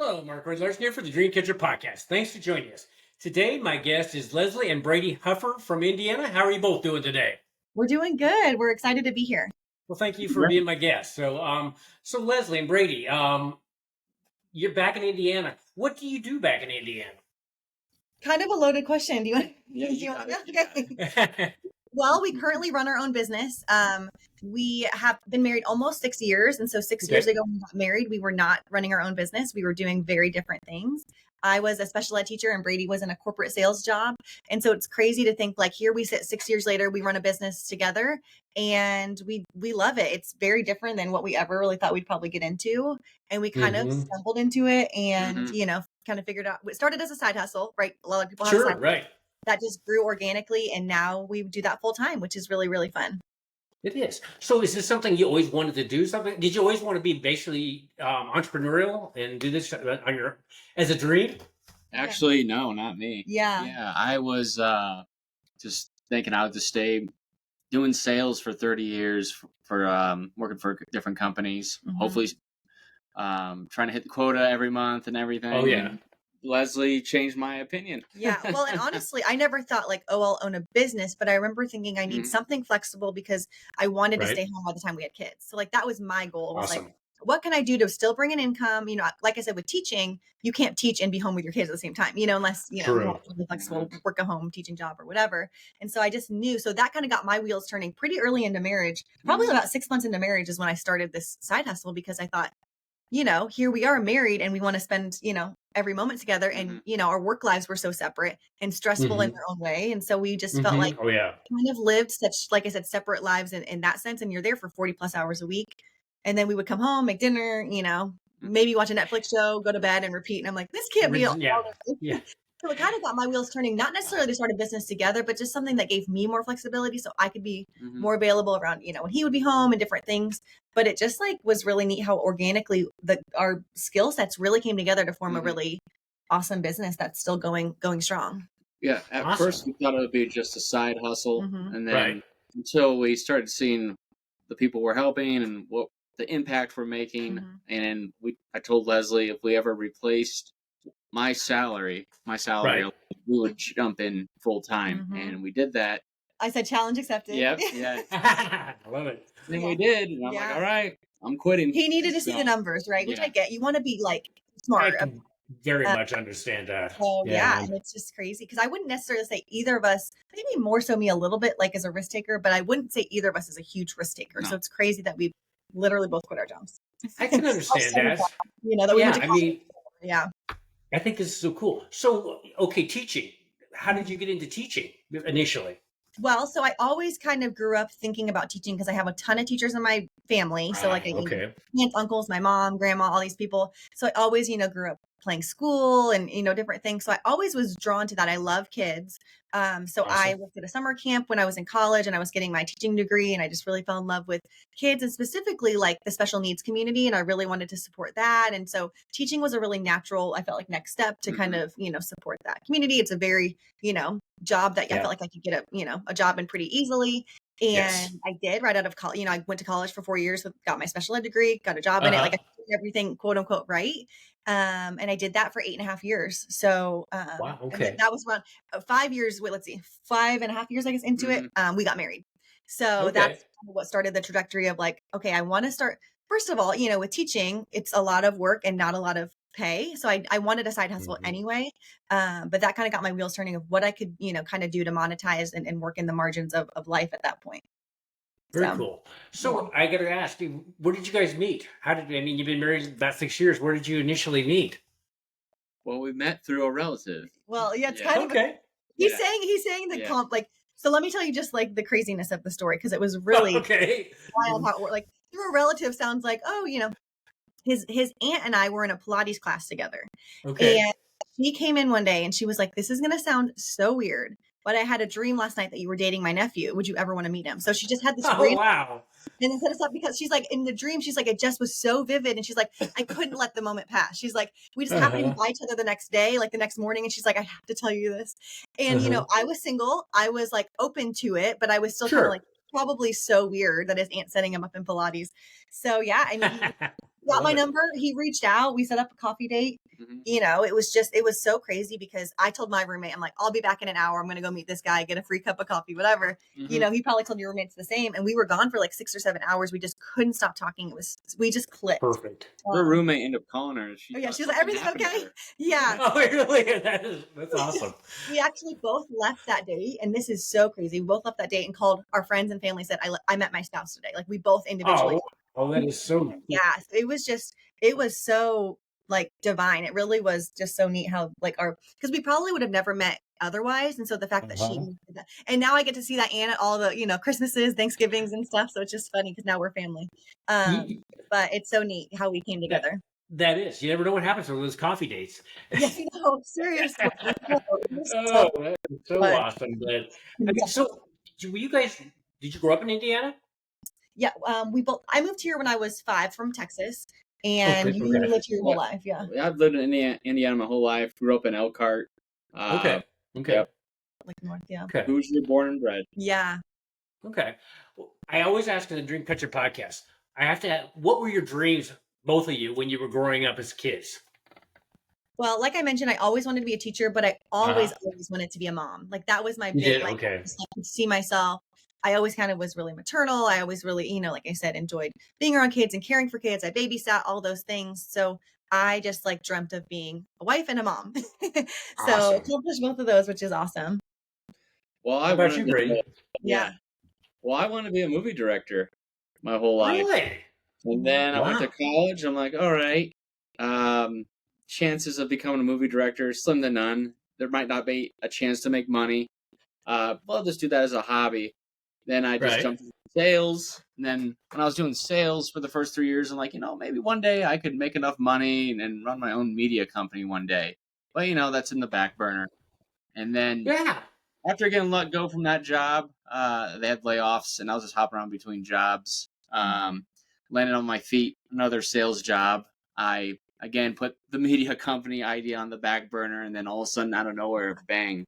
Hello, Mark Larson here for the Dreamcatcher podcast. Thanks for joining us. Today, my guest is Leslie and Brady Huffer from Indiana. How are you both doing today? We're doing good. We're excited to be here. Well, thank you for being my guest. So Leslie and Brady, you're back in Indiana. What do you do back in Indiana? Kind of a loaded question. Do you want? Yeah, do you want to got Okay. it. Well, we currently run our own business. We have been married almost 6 years. And so 6 years Okay. ago, when we got married, we were not running our own business. We were doing very different things. I was a special ed teacher and Brady was in a corporate sales job. And so it's crazy to think like here we sit 6 years later, we run a business together and we love it. It's very different than what we ever really thought we'd probably get into. And we kind of hmm stumbled into it and, Mhm. kind of figured out, it started as a side hustle, right? A lot of people have Sure, side right. that just grew organically. And now we do that full time, which is really, really fun. It is. So is this something you always wanted to do? Something? Did you always want to be basically entrepreneurial and do this on your as a dream? Actually, no, not me. Yeah. Yeah, I was just thinking I would just stay doing sales for 30 years for working for different companies. Mhm. Hopefully, trying to hit the quota every month and everything. Oh, yeah. And Leslie changed my opinion. Yeah. Well, and honestly, I never thought like, oh, I'll own a business, but I remember thinking I need Mhm. something flexible because I wanted to Right. stay home by the time we had kids. So like that was my goal. Was like, Awesome. what can I do to still bring an income? Like I said, with teaching, you can't teach and be home with your kids at the same time, unless, you have True. a really flexible work at home teaching job or whatever. And so I just knew. So that kind of got my wheels turning pretty early into marriage. Probably Mhm. about 6 months into marriage is when I started this side hustle because I thought, here we are married and we want to spend, every moment together. And, Mhm. our work lives were so separate and stressful in hmm their own way. And so we just felt like Oh, yeah. kind of lived such, like I said, separate lives in that sense. And you're there for 40 plus hours a week. And then we would come home, make dinner, maybe watch a Netflix show, go to bed and repeat. And I'm like, this can't be all Yeah. day. Yeah. So it kind of got my wheels turning, not necessarily to start a business together, but just something that gave me more flexibility so I could be Mhm. more available around, when he would be home and different things. But it just like was really neat how organically our skill sets really came together to form a Mhm. really awesome business that's still going strong. Yeah, at first Awesome. we thought it would be just a side hustle, Mhm. and Right. then until we started seeing the people we're helping and what the impact we're making, Mhm. and I told Leslie if we ever replaced my salary, Right. we would jump in full time, Mhm. and we did that. I said challenge accepted. Yep, yeah, I love it. and Yeah. we did, and I'm like, Yeah. all right, I'm quitting. He needed to see the So, numbers, right? Which I yeah, get. You want to be like I smart. can very much understand that. So yeah, Yeah. and it's just crazy because I wouldn't necessarily say either of us, maybe more so me a little bit like as a risk taker, but I wouldn't say either of us is a huge risk taker. no, So it's crazy that we literally both quit our jobs. I can understand Outside of that. that, that we Yeah. went to I college. mean, Yeah. I think this is so cool. So, okay, teaching. How did Mhm. you get into teaching initially? Well, so I always kind of grew up thinking about teaching because I have a ton of teachers in my family. So like, Okay. aunts, uncles, my mom, grandma, all these people. So I always, grew up playing school and, different things. So I always was drawn to that. I love kids. So I Awesome. worked at a summer camp when I was in college and I was getting my teaching degree and I just really fell in love with kids and specifically like the special needs community. And I really wanted to support that. And so teaching was a really natural, I felt like next step to kind Mhm. of, support that community. It's a very, job that I Yeah. felt like I could get a job in pretty easily. Yes. And I did right out of college. I went to college for 4 years, got my special ed degree, got a job in it. Like Uh-huh. I did everything quote unquote right. And I did that for 8.5 years. So, Wow. and then Okay. that was around 5 years. Wait, let's see, 5.5 years, I guess, into it. Mhm. We got married. So that's Okay. kind of what started the trajectory of like, okay, I want to start. First of all, with teaching, it's a lot of work and not a lot of pay. So I wanted a side hustle Mhm. anyway. But that kind of got my wheels turning of what I could, kind of do to monetize and work in the margins of life at that point. Very So, cool. yeah. So I got to ask you, where did you guys meet? I mean, you've been married about 6 years. Where did you initially meet? Well, we met through a relative. Well, yeah, it's Yeah, kind of Okay. yeah, he's saying the yeah. comp like, so let me tell you just like the craziness of the story because it was really Okay. wild how it worked. Like through a relative sounds like, oh, his aunt and I were in a Pilates class together. Okay. And she came in one day and she was like, this is going to sound so weird, but I had a dream last night that you were dating my nephew. Would you ever want to meet him? So she just had this Oh, random wow. and then set us up because she's like in the dream, she's like, it just was so vivid. And she's like, I couldn't let the moment pass. She's like, we just happened to be Uh-huh. by each other the next day, like the next morning. And she's like, I have to tell you this. And, Uh-huh. I was single. I was like open to it, but I was still kind of Sure. like, probably so weird that his aunt setting him up in Pilates. So yeah, I mean, he got my Love it. number. He reached out. We set up a coffee date. Mhm. It was so crazy because I told my roommate, I'm like, I'll be back in an hour. I'm going to go meet this guy, get a free cup of coffee, whatever. Mhm. He probably told your roommates the same. And we were gone for like 6 or 7 hours. We just couldn't stop talking. We just clicked. Perfect. Her Um, roommate ended up calling her. She oh yeah, thought she was like, something everything happened to okay? her. Yeah. Oh, really? That's awesome. We actually both left that date. And this is so crazy. We both left that date and called our friends and family, said, I met my spouse today. Like we both individually. Oh, that is so cool. Yeah, it was so like divine. It really was just so neat how like because we probably would have never met otherwise. And so the fact that she Uh-huh. did that, and now I get to see that Ann at all the, Christmases, Thanksgivings and stuff. So it's just funny because now we're family. You- But it's so neat how we came that together. that is. You never know what happens on those coffee dates. Yeah, seriously. No, it was so Oh, that is so fun. awesome. I mean, so were you guys? Did you grow up in Indiana? Yeah, I moved here when I was 5 from Texas, and Okay. you Okay. lived here your whole Yeah. life. Yeah. I've lived in Indiana my whole life. Grew up in Elkhart. Okay. Okay. Yep. Like north, yeah. Okay. Hoosier born and bred. Yeah. Okay. Well, I always ask in the Dream Catcher podcast. I have to. What were your dreams, both of you, when you were growing up as kids? Well, like I mentioned, I always wanted to be a teacher, but I Uh-huh. always wanted to be a mom. Like that was my You big, did. like, Okay. just, like, could see myself. I always kind of was really maternal. I always really, like I said, enjoyed being around kids and caring for kids. I babysat, all those things. So I just like dreamt of being a wife and a mom. So Awesome. accomplished both of those, which is awesome. Well, How I about wanted you, to be, Brady? Yeah. yeah. Well, I wanted to be a movie director my whole life. Really? And then I went to Wow. college. I'm like, all right, um, chances of becoming a movie director slim to none. There might not be a chance to make money. Well, I'll just do that as a hobby. Then I just Right. jumped into sales. And then when I was doing sales for the first 3 years, I'm like, maybe one day I could make enough money and run my own media company one day. But, that's in the back burner. And then Yeah. after getting let go from that job, they had layoffs, and I was just hopping around between jobs. Landed on my feet, another sales job. I again put the media company idea on the back burner, and then all of a sudden, out of nowhere, bang,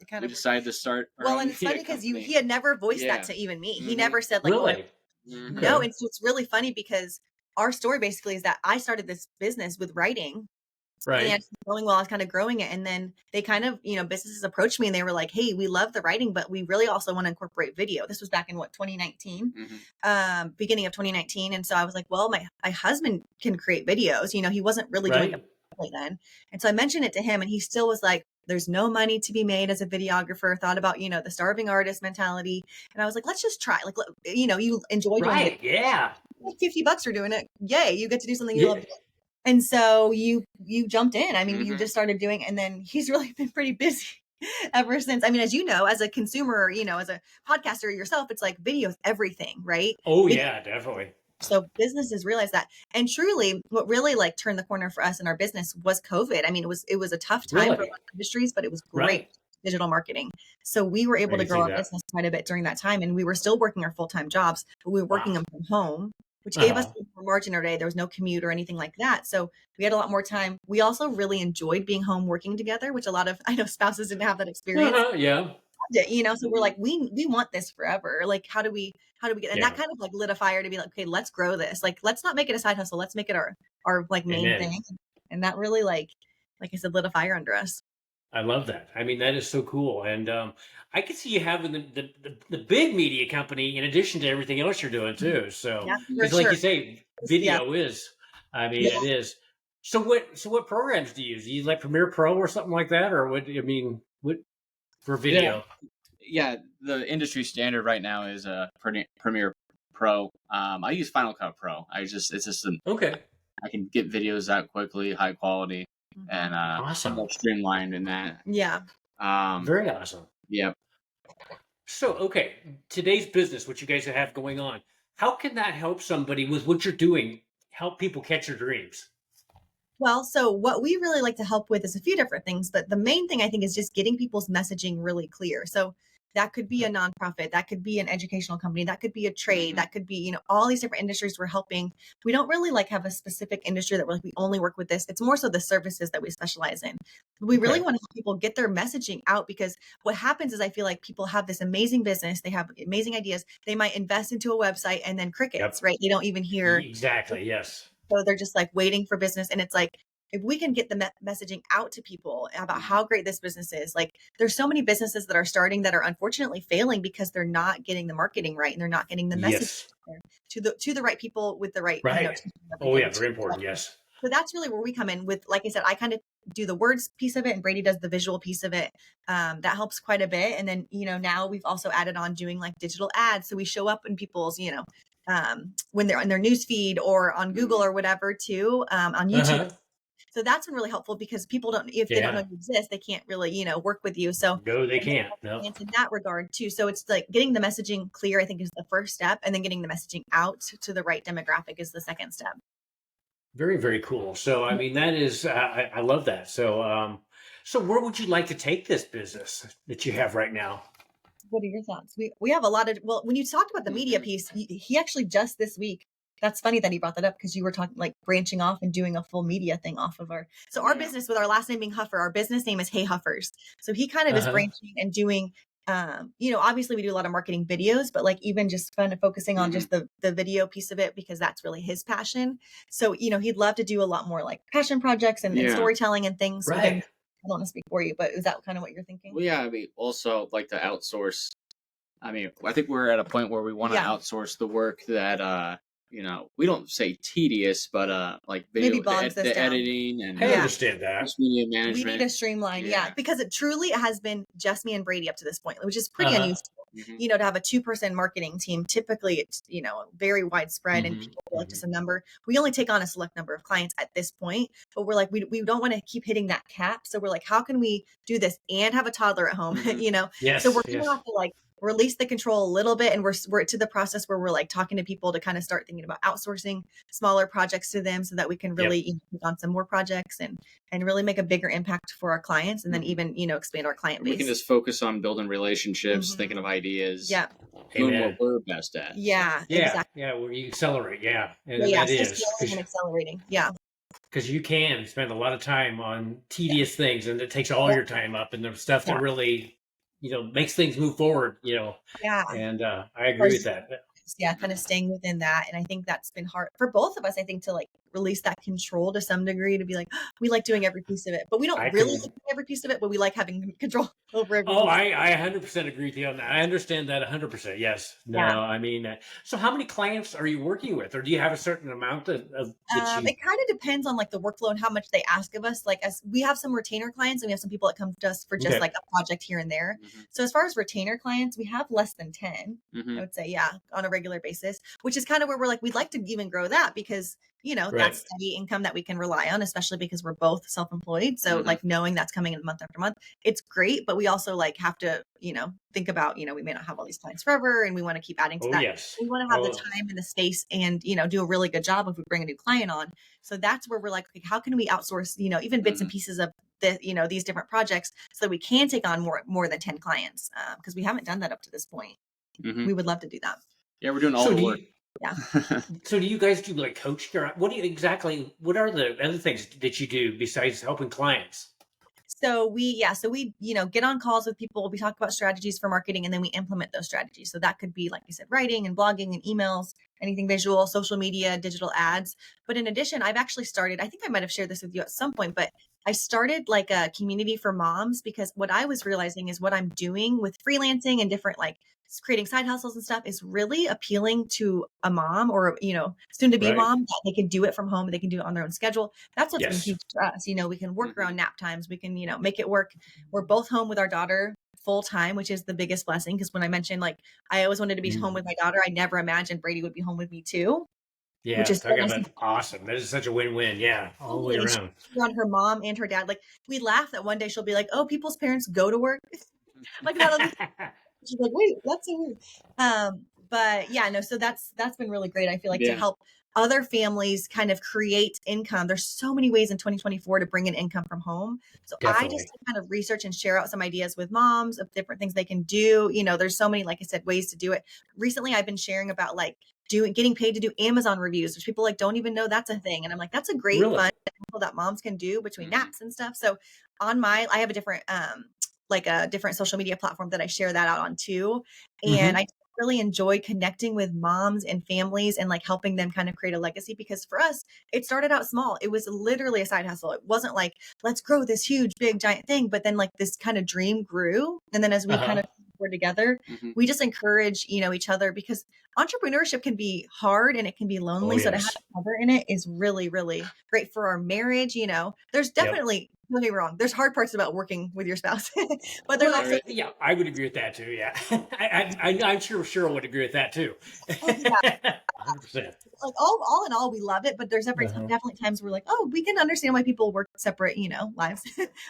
It kind we of decided to start our Well, own and it's funny media because company. he had never voiced that Yeah. to even me. He Mhm. never said like, Really? Mhm. no. Okay. And so it's really funny because our story basically is that I started this business with writing. And Right. going well, I was kind of growing it. And then they kind of, businesses approached me and they were like, hey, we love the writing, but we really also want to incorporate video. This was back in 2019, beginning of 2019. And so I was like, well, my husband can create videos. He wasn't really doing it Right. then. And so I mentioned it to him and he still was like, there's no money to be made as a videographer, thought about, the starving artist mentality. And I was like, let's just try. Like, you enjoy doing Right. Yeah. $50 for doing it. Yay. You get to do something you love Yeah. doing. And so you jumped in. I mean, you Mhm. just started doing, and then he's really been pretty busy ever since. I mean, as you know, as a consumer, as a podcaster yourself, it's like video is everything, right? Oh Video. yeah, definitely. So businesses realize that. And truly, what really like turned the corner for us in our business was COVID. I mean, it was a tough time for a Really. lot of industries, but it was great Right. digital marketing. So we were I able to can grow see our that. business quite a bit during that time. And we were still working our full-time jobs, but we were working Wow. them from home, which gave us Uh-huh. more margin our day. There was no commute or anything like that. So we had a lot more time. We also really enjoyed being home working together, which a lot of, I know, spouses didn't have that experience. Uh-huh. Yeah. So we're like, we want this forever. Like, how do we get, and that Yeah. kind of like lit a fire to be like, okay, let's grow this. Like, let's not make it a side hustle. Let's make it our like main Amen. thing. And that really like I said, lit a fire under us. I love that. I mean, that is so cool. And I could see you having the big media company in addition to everything else you're doing too. So, Yeah, for because like sure. you say, Yeah. video is, I mean, Yeah. it is. So what programs do you use? Do you use like Premiere Pro or something like that? Or what, I mean, what for Yeah. video? Yeah, the industry standard right now is Premiere Pro. I use Final Cut Pro. It's just Okay. I can get videos out quickly, high quality, and I'm Awesome. more streamlined in that. Yeah. Very awesome. Yeah. So, okay, today's business, what you guys have going on, how can that help somebody with what you're doing, help people catch their dreams? Well, so what we really like to help with is a few different things, but the main thing I think is just getting people's messaging really clear. So that could be a nonprofit, that could be an educational company, that could be a trade, that could be, all these different industries we're helping. We don't really like have a specific industry that we're like, we only work with this. It's more so the services that we specialize in. We really Okay. want to help people get their messaging out because what happens is I feel like people have this amazing business, they have amazing ideas, they might invest into a website and then crickets, Yep. right? They don't even hear Exactly. Yes. So they're just like waiting for business. And it's like, if we can get the messaging out to people about how great this business is, like there's so many businesses that are starting that are unfortunately failing because they're not getting the marketing right and they're not getting the message Yes. to the right people with the right, Right. team and Oh yeah, everything. very important. Yes. So that's really where we come in with, like I said, I kind of do the words piece of it and Brady does the visual piece of it. That helps quite a bit. And then, now we've also added on doing like digital ads. So we show up in people's, when they're on their news feed or on Google or whatever too, on YouTube. Uh-huh. So that's been really helpful because people if they don't know Yeah. you exist, they can't really, work with you. So No, they it makes can't. No. sense in that regard too. So it's like getting the messaging clear, I think, is the first step. And then getting the messaging out to the right demographic is the second step. Very, very cool. So, I mean, that is, I love that. So where would you like to take this business that you have right now? What are your thoughts? We have a lot of, well, when you talked about the media piece, he actually just this week, that's funny that he brought that up because you were talking like branching off and doing a full media thing off of our business with our last name being Huffer, our business name is Hey Huffers. So he kind of is branching and doing, obviously we do a lot of marketing videos, but like even just kind of focusing on just the video piece of it because that's really his passion. So, he'd love to do a lot more like passion projects and storytelling and things. Right. And I don't want to speak for you, but is that kind of what you're thinking? Well, yeah, I mean, also like to outsource. I mean, I think we're at a point where we want to outsource the work that, we don't say tedious, but like video, maybe bogs this the down. editing and I understand that. media We management. need a streamline, because it truly has been just me and Brady up to this point, which is pretty unusual. To have a 2-person marketing team. Typically, it's very widespread, and people are like just a number. We only take on a select number of clients at this point, but we're like we don't want to keep hitting that cap. So we're like, how can we do this and have a toddler at home? Yes. So we're gonna have to like release the control a little bit, and we're to the process where we're like talking to people to kind of start thinking about outsourcing smaller projects to them so that we can really take on some more projects and really make a bigger impact for our clients, and then even expand our client base. We can just focus on building relationships, thinking of ideas, doing what we're best at. Exactly. Yeah, where you accelerate. And So that is scaling and accelerating. because you can spend a lot of time on tedious things, and it takes all your time up, and the stuff that really makes things move forward. And I agree with that. Kind of staying within that. And I think that's been hard for both of us, I think, to like release that control to some degree, to be like, we like doing every piece of it, but we don't like doing every piece of it, but we like having control over every piece. I 100% agree with you on that. I understand that 100%. Yes. No, I mean, so how many clients are you working with, or do you have a certain amount of that you... It kind of depends on like the workflow and how much they ask of us. Like, as we have some retainer clients and we have some people that come to us for just like a project here and there. So as far as retainer clients, we have less than 10, I would say, on a regular basis, which is kind of where we're like, we'd like to even grow that because that's steady income that we can rely on, especially because we're both self-employed. So like knowing that's coming in month after month, it's great. But we also like have to, think about, we may not have all these clients forever, and we want to keep adding to that. Yes. We want to have the time and the space and, do a really good job if we bring a new client on. So that's where we're like, okay, how can we outsource, even bits and pieces of the, these different projects so that we can take on more than 10 clients? Because we haven't done that up to this point. We would love to do that. Yeah, we're doing all the work. So do you guys do like coaching, or what are the other things that you do besides helping clients? So we get on calls with people. We talk about strategies for marketing, and then we implement those strategies. So that could be, like I said, writing and blogging and emails, anything visual, social media, digital ads. But in addition, I've actually started, I think I might have shared this with you at some point, but I started like a community for moms, because what I was realizing is what I'm doing with freelancing and different like creating side hustles and stuff is really appealing to a mom or, soon to be mom, that they can do it from home. They can do it on their own schedule. That's what's been huge for us. We can work around nap times. We can, make it work. We're both home with our daughter full time, which is the biggest blessing. Because when I mentioned, like, I always wanted to be home with my daughter, I never imagined Brady would be home with me too. Yeah, which is awesome. That is such a win-win. Yeah, all the way around. On her mom and her dad. Like, we laugh that one day she'll be like, "Oh, people's parents go to work." Like that. She's like, "Wait, that's so weird." But yeah, no. So that's been really great. I feel like to help other families kind of create income. There's so many ways in 2024 to bring in income from home. So I just kind of research and share out some ideas with moms of different things they can do. There's so many, like I said, ways to do it. Recently, I've been sharing about like getting paid to do Amazon reviews, which people like don't even know that's a thing. And I'm like, that's a great fun example that moms can do between naps and stuff. So I have a different, like a different social media platform that I share that out on too. And I really enjoy connecting with moms and families and like helping them kind of create a legacy, because for us, it started out small. It was literally a side hustle. It wasn't like, let's grow this huge, big, giant thing. But then like this kind of dream grew. And then as we kind of were together, we just encourage, each other, because entrepreneurship can be hard and it can be lonely. So to have a mother in it is really, really great for our marriage. There's definitely, don't get me wrong, there's hard parts about working with your spouse, but there's also, yeah, I would agree with that too. Yeah. I'm sure Cheryl would agree with that too. 100%. Like all in all, we love it, but there's definitely times where we're like, oh, we can understand why people work separate, lives,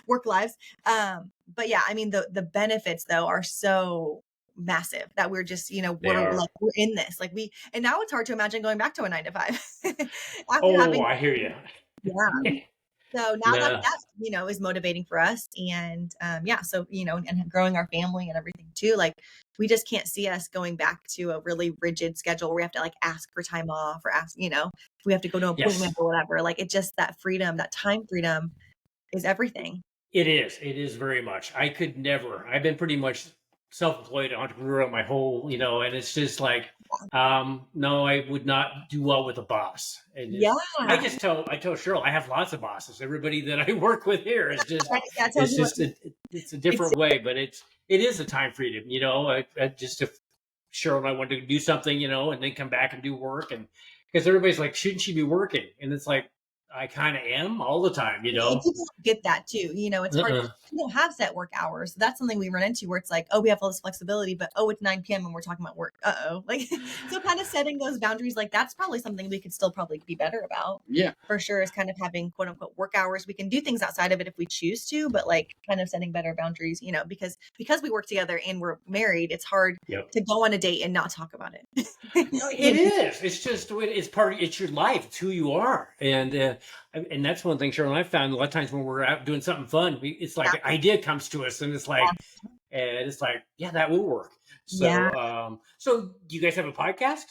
work lives. But yeah, I mean, the benefits though are so massive that we're just, we're in this, and now it's hard to imagine going back to a 9 to 5. I hear you. Yeah. So now that is motivating for us, and so and growing our family and everything too, like we just can't see us going back to a really rigid schedule where we have to like ask for time off or ask, if we have to go to an appointment or whatever. Like it just, that freedom, that time freedom is everything. It is very much. I could never. I've been pretty much self-employed entrepreneur my whole, and it's just like, no, I would not do well with a boss. And I tell Cheryl, I have lots of bosses. Everybody that I work with here is just, it's a different way, but it is a time freedom, just if Cheryl and I wanted to do something, and then come back and do work, and because everybody's like, shouldn't she be working? And it's like, I kind of am all the time, People get that too. It's hard. We don't have set work hours. So that's something we run into where it's like, oh, we have all this flexibility, but it's 9 p.m. and we're talking about work. Like, so kind of setting those boundaries, like that's probably something we could still probably be better about. Yeah, for sure, is kind of having quote unquote work hours. We can do things outside of it if we choose to, but like kind of setting better boundaries, because we work together and we're married, it's hard to go on a date and not talk about it. It is. It's just it's it's your life. It's who you are, and that's one thing Cheryl and I found. A lot of times when we're out doing something fun, it's like an idea comes to us, and it's like, that will work. So, so do you guys have a podcast?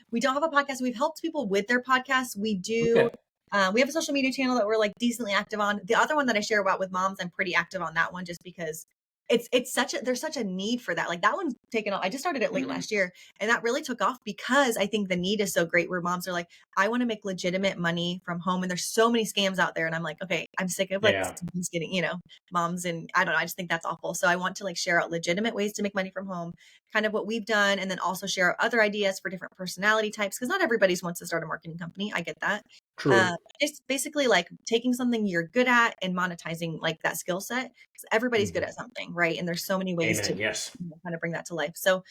We don't have a podcast. We've helped people with their podcasts. We do. We have a social media channel that we're like decently active on. The other one that I share about with moms, I'm pretty active on that one just because there's such a need for that. Like that one's taken off. I just started it late last year, and that really took off because I think the need is so great where moms are like, I want to make legitimate money from home. And there's so many scams out there. And I'm like, okay, I'm sick of just getting, moms. And I don't know. I just think that's awful. So I want to like share out legitimate ways to make money from home, kind of what we've done. And then also share out other ideas for different personality types. Cause not everybody wants to start a marketing company. I get that. True. It's basically like taking something you're good at and monetizing like that skill set, because everybody's good at something, right? And there's so many ways to kind of bring that to life. So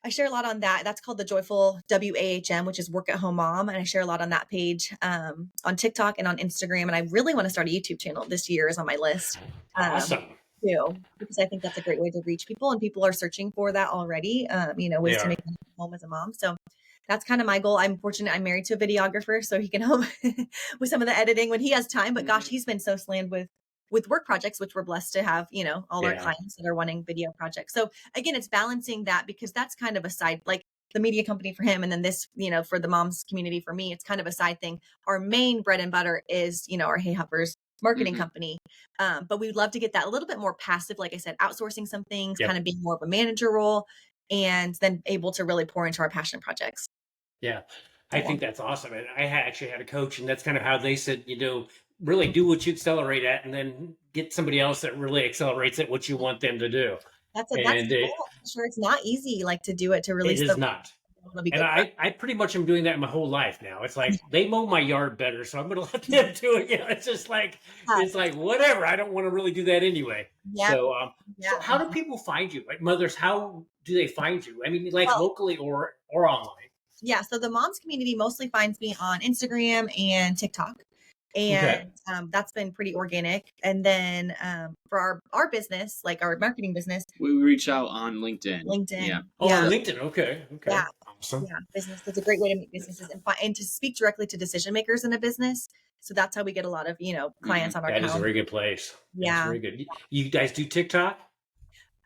I share a lot on that. That's called the Joyful WAHM, which is Work at Home Mom. And I share a lot on that page on TikTok and on Instagram. And I really want to start a YouTube channel this year, is on my list. Awesome. Too, because I think that's a great way to reach people, and people are searching for that already. Ways to make money from home as a mom. So that's kind of my goal. I'm fortunate I'm married to a videographer, so he can help with some of the editing when he has time. But gosh, he's been so slammed with work projects, which we're blessed to have, all our clients that are wanting video projects. So again, it's balancing that, because that's kind of a side, like the media company for him. And then this, for the moms community, for me, it's kind of a side thing. Our main bread and butter is, our Hey Huffers marketing company. But we'd love to get that a little bit more passive. Like I said, outsourcing some things, kind of being more of a manager role, and then able to really pour into our passion projects. Yeah, I think that's awesome. And I actually had a coach, and that's kind of how they said, really do what you accelerate at, and then get somebody else that really accelerates at what you want them to do. That's cool. I'm sure it's not easy, like to do it, to release. It is not. And I pretty much am doing that my whole life now. It's like they mow my yard better, so I'm going to let them do it. It's just like, it's like, whatever. I don't want to really do that anyway. So, so how do people find you? Like mothers, how do they find you? I mean, like locally or online? Yeah. So the moms community mostly finds me on Instagram and TikTok. And that's been pretty organic. And then for our business, like our marketing business, we reach out on LinkedIn. Yeah. On LinkedIn. Okay. Yeah. Awesome. Yeah. Business. It's a great way to meet businesses and to speak directly to decision makers in a business. So that's how we get a lot of, clients on our That is a very good place. Yeah. That's very good. You guys do TikTok?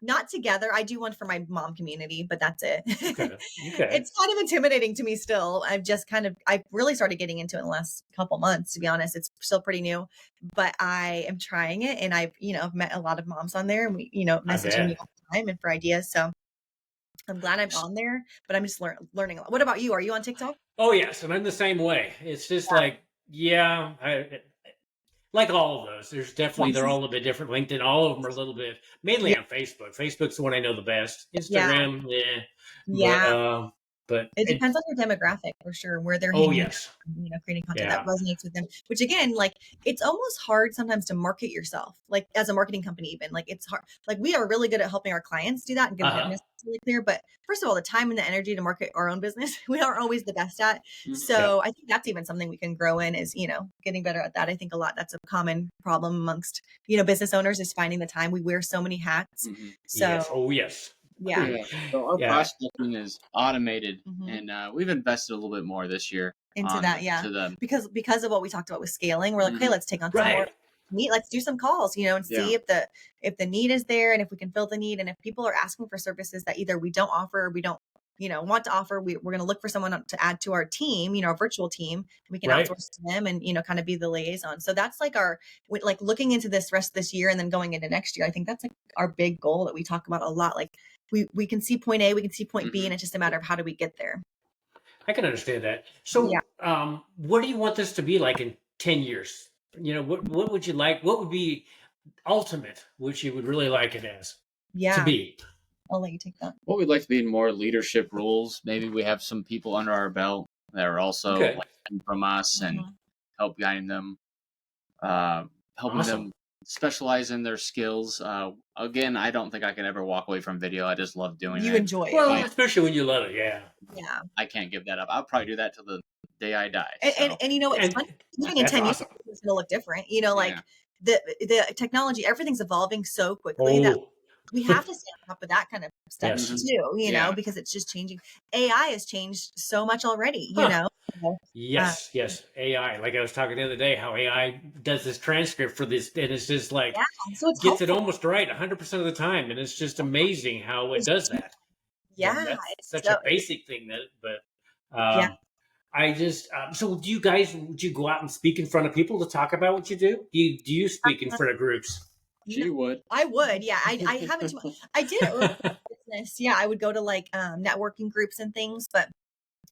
Not together. I do one for my mom community, but that's it. Okay. It's kind of intimidating to me still. I've really started getting into it in the last couple months, to be honest. It's still pretty new, but I am trying it, and I've met a lot of moms on there, and we, messaging me all the time and for ideas. So I'm glad I'm on there, but I'm just learning a lot. What about you? Are you on TikTok? Oh yes, and I'm the same way. It's just like, yeah, like all of those. There's definitely they're all a bit different. LinkedIn, all of them are a little bit. Mainly Yeah. on Facebook. Facebook's the one I know the best. Yeah. Instagram, yeah, Yeah. but It depends on your demographic for sure, where they're oh hanging out, yes, creating content yeah, that resonates with them. Which again, like it's almost hard sometimes to market yourself, like as a marketing company, even like it's hard. Like we are really good at helping our clients do that and getting their message really clear. But first of all, the time and the energy to market our own business, we aren't always the best at. So I think that's even something we can grow in is, getting better at that. I think a lot that's a common problem amongst, business owners is finding the time. We wear so many hats. So yes, oh yes. yeah. So our Yeah. prospecting is automated, and we've invested a little bit more this year into that. Because of what we talked about with scaling, we're like, okay, let's take on some more meet. Let's do some calls, and see if the need is there and if we can fill the need. And if people are asking for services that either we don't offer or we don't, want to offer, we're going to look for someone to add to our team, our virtual team. We can outsource to them and, kind of be the liaison. So that's like like looking into this rest of this year and then going into next year. I think that's like our big goal that we talk about a lot. Like we can see point A, we can see point B, and it's just a matter of how do we get there. I can understand that. So, what do you want this to be like in 10 years? What would you like? What would be ultimate, which you would really like it as to be? I'll let you take that. What we'd like to be in more leadership roles. Maybe we have some people under our belt that are also learning from us and help guiding them, helping them specialize in their skills. Again, I don't think I could ever walk away from video. I just love doing it. You enjoy it. Well, especially when you love it. Yeah. I can't give that up. I'll probably do that till the day I die. And it's funny. Even in 10 years, it's going to look different. The technology, everything's evolving so quickly that we have to stay on top of that kind of stuff too, because it's just changing. AI has changed so much already, Yes. AI. Like I was talking the other day, how AI does this transcript for this, and it's just like so it's gets it almost right 100% of the time, and it's just amazing how it does that. Yeah, it's such a basic thing I just so do you guys? Would you go out and speak in front of people to talk about what you do? Do you speak in front of groups? She would. I would. Yeah, I haven't. I did early business. Yeah, I would go to like networking groups and things, but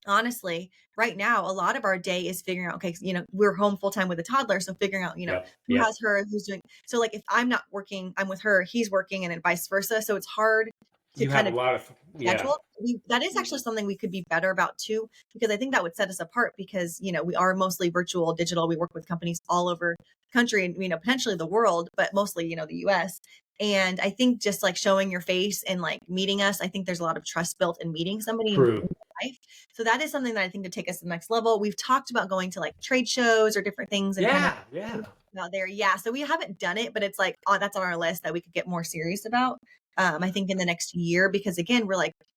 honestly, right now, a lot of our day is figuring out, okay, we're home full time with a toddler. So figuring out, who has her, who's doing. So like if I'm not working, I'm with her, he's working and then vice versa. So it's hard to kind of a lot of schedule. That is actually something we could be better about too, because I think that would set us apart because, we are mostly virtual, digital. We work with companies all over the country and, potentially the world, but mostly, the US. And I think just like showing your face and like meeting us, I think there's a lot of trust built in meeting somebody in life. So that is something that I think to take us to the next level. We've talked about going to like trade shows or different things. And out there. Yeah. So we haven't done it, but it's like, that's on our list that we could get more serious about. I think in the next year, because again,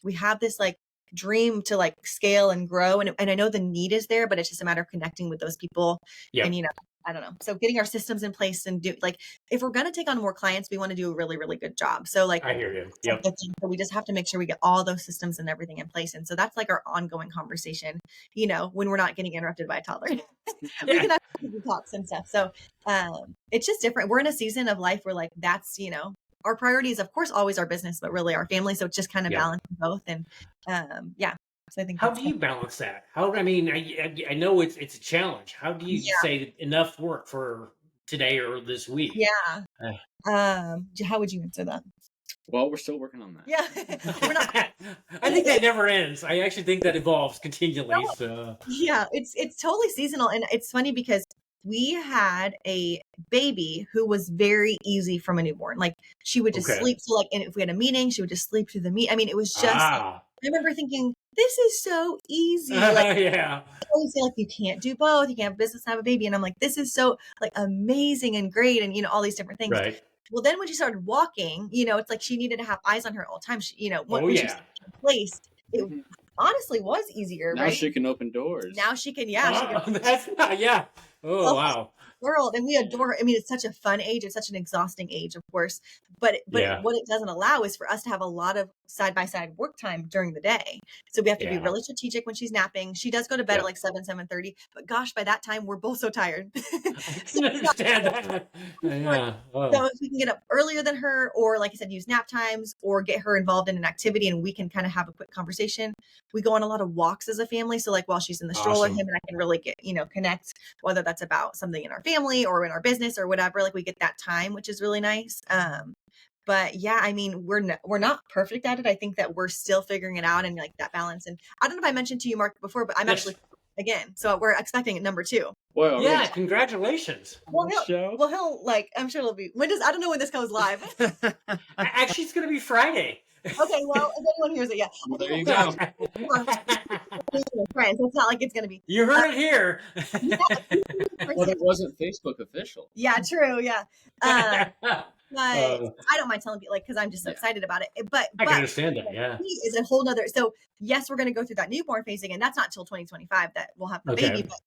we have this like dream to like scale and grow. And I know the need is there, but it's just a matter of connecting with those people. And, I don't know. So getting our systems in place and if we're going to take on more clients, we want to do a really, really good job. So like, I hear you. So we just have to make sure we get all those systems and everything in place. And so that's like our ongoing conversation, when we're not getting interrupted by a toddler, we can actually talks and stuff. So it's just different. We're in a season of life where like, that's, our priority is of course always our business, but really our family. So it's just kind of balancing both. And so I think how do you balance that? I know it's a challenge. How do you say enough work for today or this week? Yeah. How would you answer that? Well, we're still working on that. Yeah. We're not. I think that never ends. I actually think that evolves continually. No. So yeah, it's totally seasonal. And it's funny because we had a baby who was very easy from a newborn. Like she would just sleep. So like, and if we had a meeting, she would just sleep through the meet. I mean, it was just, I remember thinking, this is so easy. Like, I always say like, you can't do both. You can't have business and have a baby. And I'm like, this is so like amazing and great. And, all these different things. Right. Well, then when she started walking, it's like she needed to have eyes on her all the time. She, when she was placed, it honestly was easier. Now right? she can open doors. Now she can, she can. Oh, wow. world, and we adore her. I mean, it's such a fun age. It's such an exhausting age, of course. But Yeah. what it doesn't allow is for us to have a lot of side by side work time during the day. So we have to be Yeah. really strategic when she's napping. She does go to bed Yeah. at like 7:30. But gosh, by that time we're both so tired. I So can understand that. Yeah. Oh. so if we can get up earlier than her, or like I said, use nap times, or get her involved in an activity and we can kind of have a quick conversation. We go on a lot of walks as a family. So like while she's in the stroller, Awesome. him and I can really get, connect, whether that's about something in our family or in our business or whatever. Like we get that time, which is really nice. But yeah, I mean, we're not perfect at it. I think that we're still figuring it out and like that balance. And I don't know if I mentioned to you, Mark, before, but I'm Yes. actually again. So we're expecting number 2. Well, Yeah, congratulations. Well, show. he'll like, I'm sure it'll be, I don't know when this goes live. Actually, it's going to be Friday. Okay, well, if anyone hears it, yeah. Well, there you go. Friends. It's not like it's going to be. You heard it here. But it wasn't Facebook official. Yeah, true. Yeah. But I I don't mind telling people, like, because I'm just so excited about it. But can understand that. Yeah. he is a whole nother. So yes, we're going to go through that newborn phase again. That's not till 2025 that we'll have the Okay. baby. But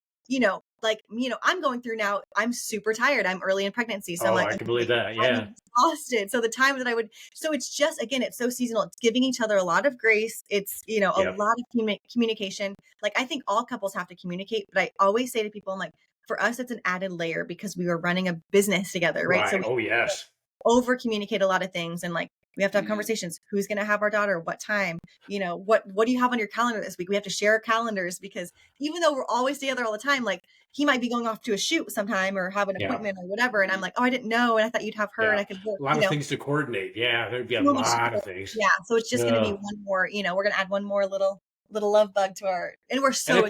I'm going through now. I'm super tired. I'm early in pregnancy, so Oh, I'm like, I can believe that. Yeah. I'm exhausted. So the time that so it's just, again, it's so seasonal. It's giving each other a lot of grace. It's, a Yep. lot of communication. Like I think all couples have to communicate, but I always say to people, I'm like, for us, it's an added layer because we were running a business together, right? So we Oh, yes. over communicate a lot of things, and like we have to have conversations. Who's going to have our daughter? What time? What do you have on your calendar this week? We have to share calendars because even though we're always together all the time, like he might be going off to a shoot sometime or have an appointment or whatever. And I'm like, oh, I didn't know. And I thought you'd have her and I could work. A lot of things to coordinate. Yeah, there'd be a So much lot to of things. Yeah. So it's just going to be one more, we're going to add one more little love bug to our, and we're so I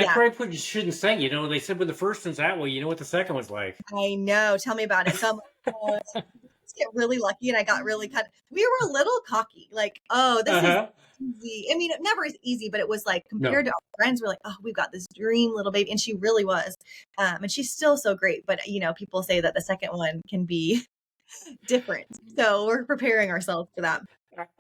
probably put, you shouldn't say, they said when the first one's that way, you know what the second one's like. I know. Tell me about it. So I'm like, let's get really lucky. And I got really we were a little cocky, like, oh, this is easy. I mean, it never is easy, but it was like compared to our friends, we're like, oh, we've got this dream little baby. And she really was. And she's still so great. But, people say that the second one can be different. So we're preparing ourselves for that.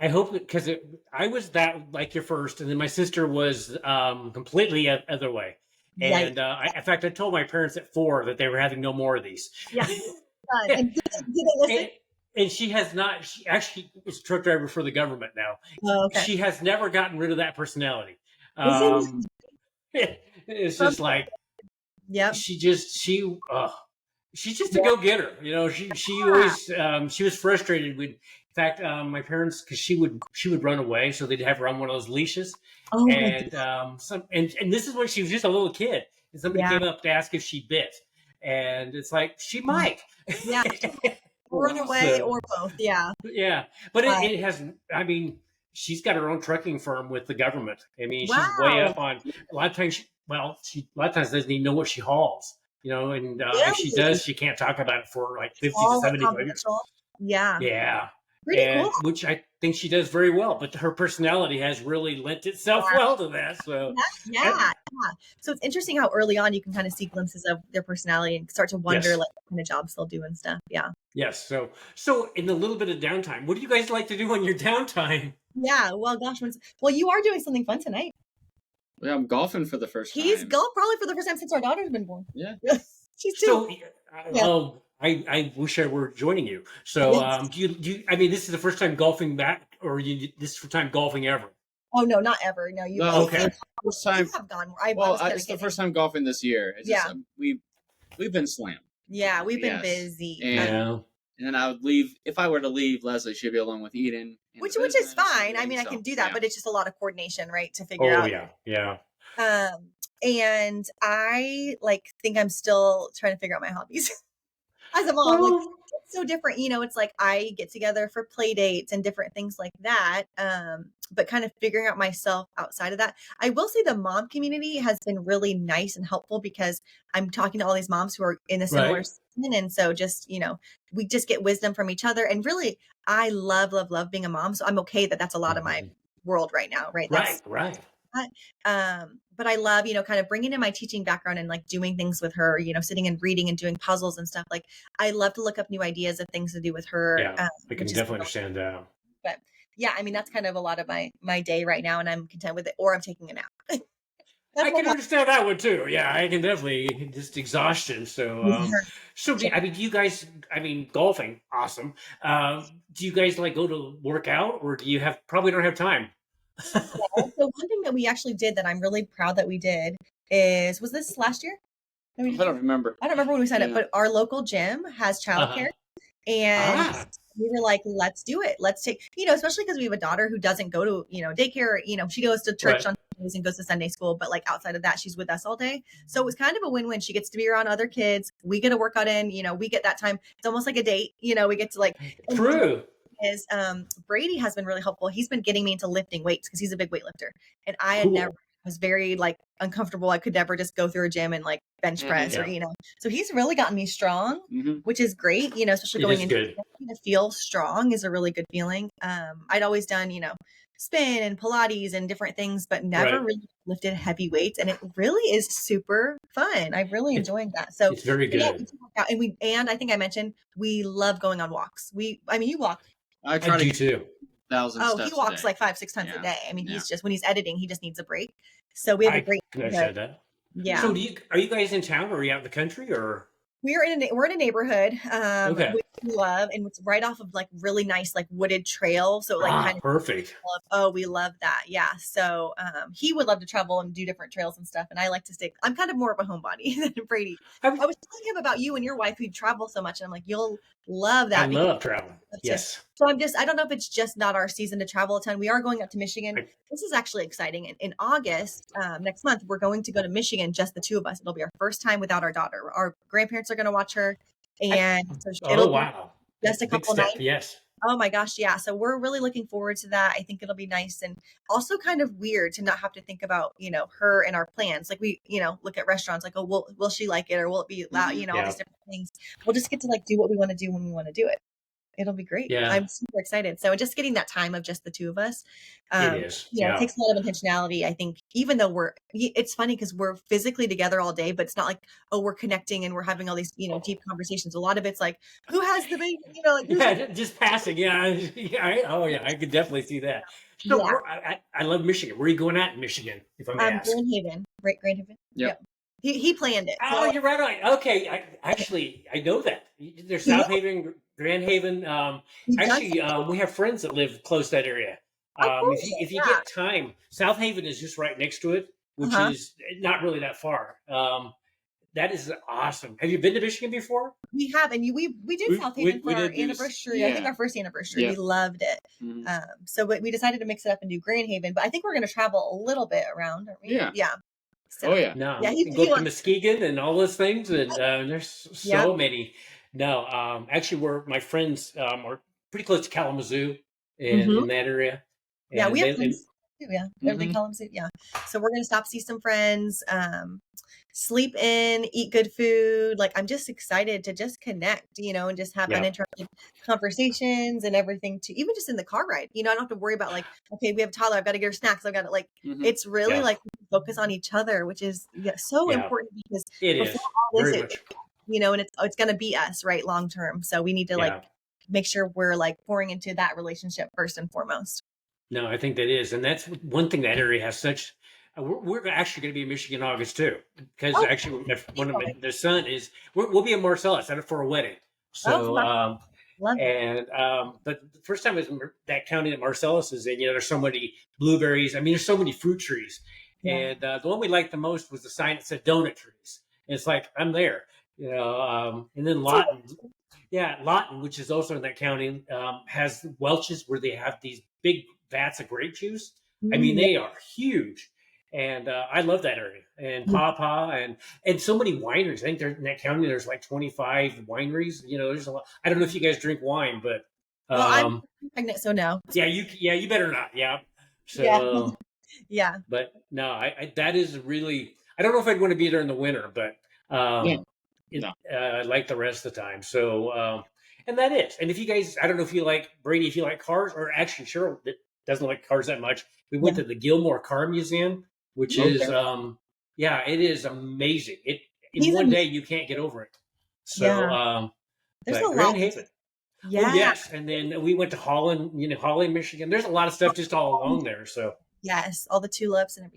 I hope, because I was that like your first, and then my sister was completely other way. And in fact, I told my parents at 4 that they were having no more of these. Yeah. And did they listen? And she has not. She actually is a truck driver for the government now. Oh, okay. She has never gotten rid of that personality. It's just like, she's just a go-getter. She always she was frustrated with. In fact, my parents, because she would run away, so they'd have her on one of those leashes. Oh, and and this is when she was just a little kid, and somebody came up to ask if she bit, and it's like she might. Yeah. Run away or both. Yeah. Yeah, but it has. I mean, she's got her own trucking firm with the government. I mean, she's way up on a lot of times. She a lot of times doesn't even know what she hauls. And if she does, she can't talk about it for like 50 to 75 years. Yeah. Yeah. Pretty cool. Which I think she does very well, but her personality has really lent itself well to that. So yeah. So it's interesting how early on you can kind of see glimpses of their personality and start to wonder like what kind of jobs they'll do and stuff. Yeah. Yes. So in a little bit of downtime, what do you guys like to do on your downtime? Yeah. Well, gosh, you are doing something fun tonight. Yeah, I'm golfing for the first time. He's golf probably for the first time since our daughter's been born. Yeah. She's 2. So, I wish I were joining you. So, do you? I mean, this is the first time golfing back, or this is the first time golfing ever? Oh no, not ever. No, you. No, okay. First time. You have gone. It's the first time golfing this year. It's just, we've been slammed. Yeah, we've been busy. And then I would leave. If I were to leave, Leslie should be along with Eden. Which is fine. I mean, I can do that, but it's just a lot of coordination, right? To figure out. Oh yeah. And I think I'm still trying to figure out my hobbies as a mom. It's so different, it's like I get together for play dates and different things like that. But kind of figuring out myself outside of that. I will say the mom community has been really nice and helpful because I'm talking to all these moms who are in a similar season. And so just, we just get wisdom from each other. And really, I love being a mom. So I'm okay that that's a lot of my world right now. Right. Right. But I love, kind of bringing in my teaching background and like doing things with her, sitting and reading and doing puzzles and stuff. Like I love to look up new ideas of things to do with her. Yeah, I can definitely understand that. But yeah, I mean, that's kind of a lot of my day right now, and I'm content with it, or I'm taking a nap. I can Definitely. understand that one too. Yeah, I can definitely just exhaustion. So, do you guys? I mean, golfing, awesome. Do you guys like go to work out, or do you have probably don't have time? So one thing that we actually did that I'm really proud that we did was this last year? I don't remember. I don't remember when we signed up, Yeah. but our local gym has childcare. Uh-huh. And Ah, we were like, let's do it. Let's take, especially because we have a daughter who doesn't go to, daycare, she goes to church right. on Sundays and goes to Sunday school, but like outside of that, she's with us all day. So it was kind of a win-win. She gets to be around other kids. We get a workout in, we get that time. It's almost like a date, we get to like, True. is Brady has been really helpful. He's been getting me into lifting weights because he's a big weightlifter. And I had never was very like uncomfortable. I could never just go through a gym and like bench press or so he's really gotten me strong, which is great, especially going into to feel strong is a really good feeling. I'd always done, spin and Pilates and different things, but never really lifted heavy weights. And it really is super fun. I'm really enjoying that. So it's very good. Yeah, we work out, and I think I mentioned we love going on walks. You walk. I try to do too. 1,000 steps he walks like 5-6 times a day. I mean, he's just when he's editing, he just needs a break. So we have a great. I said that. Yeah. So are you guys in town, or are you out in the country, or? We're in a neighborhood, Okay. which we love, and it's right off of like really nice like wooded trail. So like kind of perfect. We love that. Yeah. So he would love to travel and do different trails and stuff, and I like to stick. I'm kind of more of a homebody than Brady. I was telling him about you and your wife who travel so much, and I'm like, you'll love that. I love traveling. Yes. So I don't know if it's just not our season to travel a ton. We are going up to Michigan. This is actually exciting. In August, next month, we're going to go to Michigan, just the two of us. It'll be our first time without our daughter. Our grandparents are going to watch her. And it'll be just a couple nights. Yes. Oh my gosh. Yeah. So we're really looking forward to that. I think it'll be nice and also kind of weird to not have to think about, her and our plans. Like we, look at restaurants like, oh, will she like it? Or will it be loud? All these different things. We'll just get to like do what we want to do when we want to do it. It'll be great. Yeah. I'm super excited. So just getting that time of just the two of us, it is. It takes a lot of intentionality. I think even though it's funny because we're physically together all day, but it's not like, oh, we're connecting and we're having all these, deep conversations. A lot of it's like, who has the baby? Like, just passing. Yeah. I could definitely see that. So I love Michigan. Where are you going at in Michigan, if I may ask? Grand Haven. Right, Grand Haven. Yep. He planned it. Oh, you're right. Okay. I know that. There's South Haven, Grand Haven. We have friends that live close to that area. If you get time, South Haven is just right next to it, which is not really that far. That is awesome. Have you been to Michigan before? We have, and we did South Haven for our anniversary. I think our first anniversary. We loved it. So we decided to mix it up and do Grand Haven, but I think we're going to travel a little bit around. Yeah. So, No. You can go to Muskegon and all those things, and there's so many. No, actually, my friends are pretty close to Kalamazoo in that area. And we have friends too. Yeah, everything Kalamazoo. Yeah, so we're gonna stop, see some friends, sleep in, eat good food. Like I'm just excited to just connect, and just have uninterrupted conversations and everything. To even just in the car ride, I don't have to worry about like, okay, we have a toddler, I've got to get her snacks, I've got to like. It's really like focus on each other, which is so important because it is all this, and it's going to be us right long term. So we need to like make sure we're like pouring into that relationship first and foremost. No, I think that is, and that's one thing that area has such. We're actually going to be in Michigan in August too, because actually one of the son is we'll be in Marcellus for a wedding. So but the first time is that county that Marcellus is in. There's so many blueberries. I mean, there's so many fruit trees, and the one we liked the most was the sign that said donut trees. And it's like I'm there, and then Lawton. Yeah, Lawton, which is also in that county, has Welch's where they have these big vats of grape juice. I mean, they are huge. And I love that area. And Pawpaw and so many wineries. I think in that county there's like 25 wineries. There's a lot. I don't know if you guys drink wine, but I'm pregnant, so no. Yeah, you better not. Yeah. So yeah. But no, I that is really. I don't know if I'd want to be there in the winter, but I like the rest of the time. So and that is. And if you guys, I don't know if you like Brady, if you like cars, or actually Cheryl doesn't like cars that much. We went to the Gilmore Car Museum, which is it is amazing. In one day you can't get over it. So there's a Grand lot. Haven. Yeah. Oh, yes. And then we went to Holland, Michigan. There's a lot of stuff just all along there. So yes, all the tulips and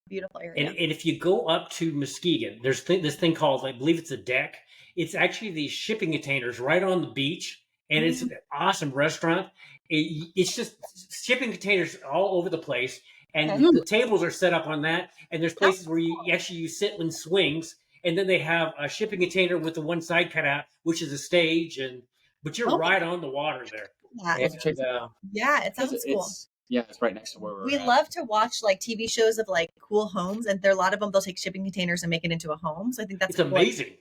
Beautiful area. And if you go up to Muskegon, there's this thing called, I believe it's a deck. It's actually these shipping containers right on the beach, and it's an awesome restaurant. It's just shipping containers all over the place, and Okay. the tables are set up on that. And there's places where you sit in swings, and then they have a shipping container with the one side cut out, which is a stage, but you're right on the water there. Yeah, it sounds cool. It's right next to where we're at. Love to watch like TV shows of like cool homes, and there are a lot of them. They'll take shipping containers and make it into a home. So I think that's it's amazing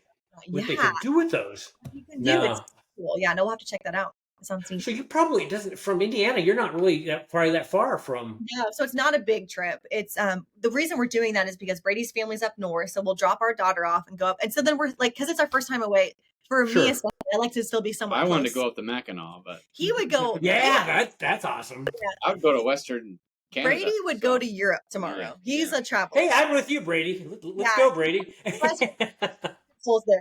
what they can do with those. It's cool. Yeah, no, we'll have to check that out. It sounds neat. So you probably doesn't from Indiana. You're not really that far from. No, so it's not a big trip. It's the reason we're doing that is because Brady's family's up north, so we'll drop our daughter off and go up, and so then we're like, because it's our first time away. For me, especially, I like to still be somewhere. I close. wanted to go up to Mackinac, but he would go. That's awesome. Yeah. I would go to Western Canada. Brady would go to Europe tomorrow. He's a traveler. Hey, I'm with you, Brady. Let's go, Brady.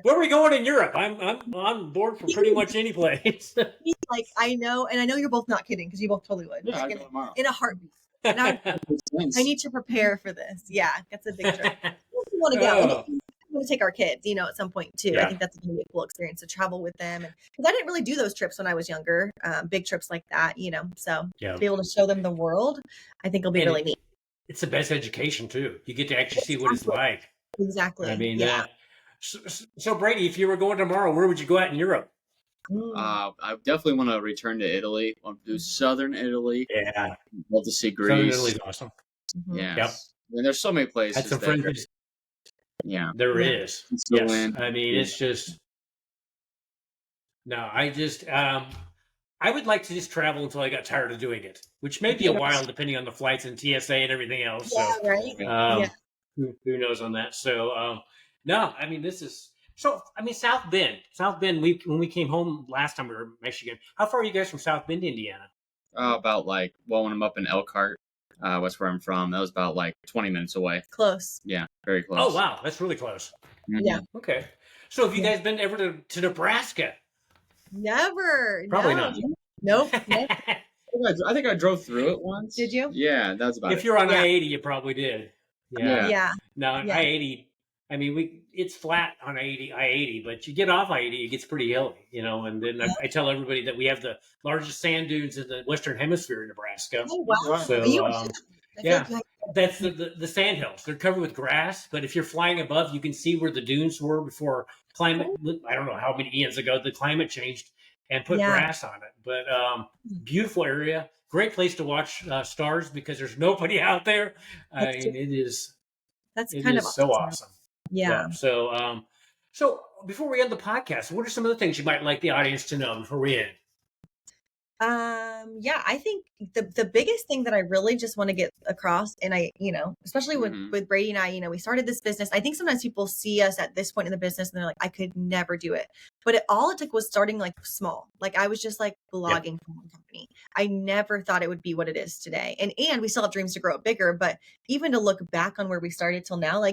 Where are we going in Europe? I'm on board for pretty much any place. He's like, I know, and I know you're both not kidding because you both totally would. Yeah, like tomorrow. In a heartbeat. I need to prepare for this. Yeah, that's a big trip. We want to go. We want to take our kids, at some point too. I think that's going to be a cool experience to travel with them. Because I didn't really do those trips when I was younger, big trips like that, So to be able to show them the world, I think it'll be really neat. It's the best education too. You get to actually see what it's like. Exactly. I mean, so Brady, if you were going tomorrow, where would you go out in Europe? I definitely want to return to Italy. I want to do southern Italy. Yeah. Love to see Greece. Southern Italy's awesome. Yeah. Yep. And there's so many places. Had some friends. Yeah. There is. Yes. I mean, it's just. No, I would like to just travel until I got tired of doing it, which may be a while depending on the flights and TSA and everything else. Yeah, right. Who knows on that? So, no, I mean, South Bend. When we came home last time we were in Michigan, how far are you guys from South Bend, Indiana? About when I'm up in Elkhart, that's where I'm from. That was about 20 minutes away. Close. Yeah, very close. Oh, wow. That's really close. Mm-hmm. Yeah. Okay. So have you guys been ever to Nebraska? Never. Probably not. Nope. I think I drove through it once. Did you? Yeah, that's about it. If you're on I-80, you probably did. Yeah. No, I-80, I mean, it's flat on I-80, but you get off I-80, it gets pretty hilly, and then I tell everybody that we have the largest sand dunes in the Western Hemisphere in Nebraska. Oh, wow. So, that's the sand hills. They're covered with grass, but if you're flying above, you can see where the dunes were before climate, I don't know how many eons ago, the climate changed and put grass on it. But beautiful area. Great place to watch stars because there's nobody out there. I mean, it is. That's it kind is of so awesome. Yeah. So, so before we end the podcast, what are some of the things you might like the audience to know before we end? I think the biggest thing that I really just want to get across, and I, especially with Brady and I, we started this business. I think sometimes people see us at this point in the business and they're like, I could never do it. But all it took was starting small. I was just blogging for one company. I never thought it would be what it is today. And we still have dreams to grow it bigger, but even to look back on where we started till now,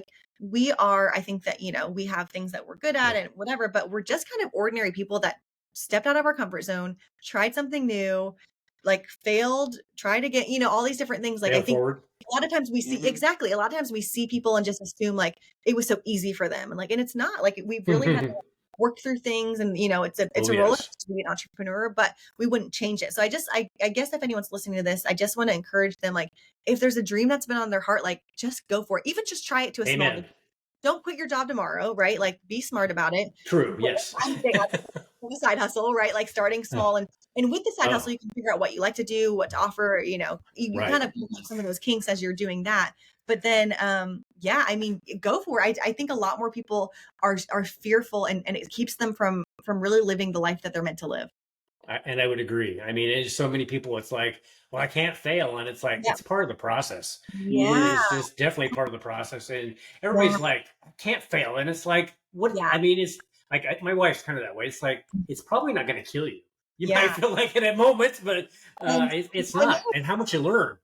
we are, I think that, we have things that we're good at and whatever, but we're just kind of ordinary people that stepped out of our comfort zone, tried something new, failed, tried to get, all these different things. I think a lot of times we see a lot of times we see people and just assume it was so easy for them. And it's not we've really had to work through things and, it's a roller coaster to be an entrepreneur, but we wouldn't change it. So I guess if anyone's listening to this, I just want to encourage them, if there's a dream that's been on their heart, just go for it. Even just try it to a small degree. Don't quit your job tomorrow, right? Be smart about it. True. Yes. A side hustle, right? Starting small and with the side hustle, you can figure out what you like to do, what to offer, you kind of have some of those kinks as you're doing that. But then, go for it. I think a lot more people are fearful and it keeps them from really living the life that they're meant to live. And I would agree. I mean, it's so many people, it's well, I can't fail. And it's it's part of the process. Yeah. It's just definitely part of the process. And everybody's can't fail. And it's what, I mean, it's my wife's kind of that way. It's it's probably not going to kill you. You might feel like it at moments, but it's not. And how much you learn.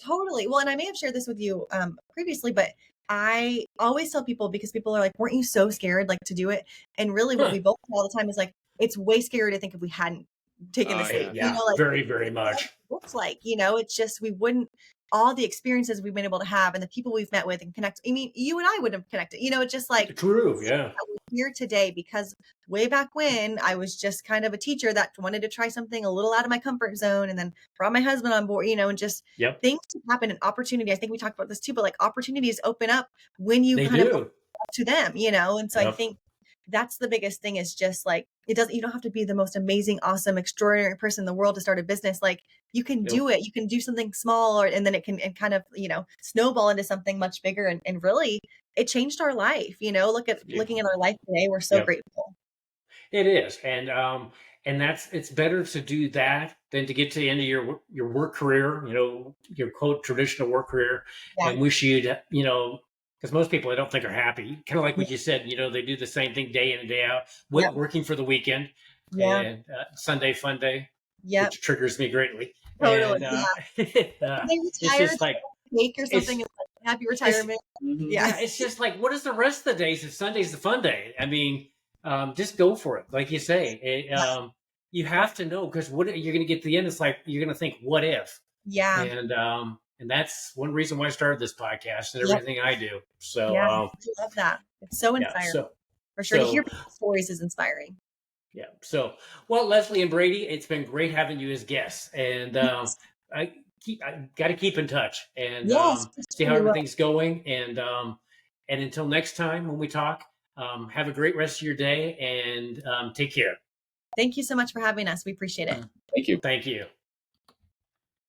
Totally. Well, and I may have shared this with you previously, but I always tell people, because people are weren't you so scared to do it? And really what we both say all the time is it's way scarier to think if we hadn't taken this leap. Yeah, very, very much. It looks it's just we wouldn't all the experiences we've been able to have and the people we've met with and connect. I mean, you and I would have connected, it's just like True. Yeah. we're here today because way back when I was just kind of a teacher that wanted to try something a little out of my comfort zone, and then brought my husband on board, and just things happen and opportunity. I think we talked about this too, but like opportunities open up when you They kind of do. open up to them, and so I think that's the biggest thing, is just like, you don't have to be the most amazing, awesome, extraordinary person in the world to start a business. Like, you can do it. You can do something small, and then it can kind of, snowball into something much bigger. And really, it changed our life. Looking at our life today, we're so grateful. It is. And it's better to do that than to get to the end of your work career, your quote traditional work career, and wish you'd, because most people I don't think are happy. Kind of like what you said, they do the same thing day in and day out, working for the weekend, and Sunday fun day, which triggers me greatly. Totally. And, it's just like cake or something. Happy retirement. It's just like, what is the rest of the days if Sunday's the fun day? I mean, just go for it, like you say. You have to know, because what you're going to get to the end. It's like you're going to think, what if? And that's one reason why I started this podcast and everything I do. So I love that. It's so inspiring. For sure, to hear stories is inspiring. Yeah. So, well, Leslie and Brady, it's been great having you as guests, and I got to keep in touch and see how everything's going. And until next time when we talk, have a great rest of your day, and take care. Thank you so much for having us. We appreciate it. Thank you. Thank you.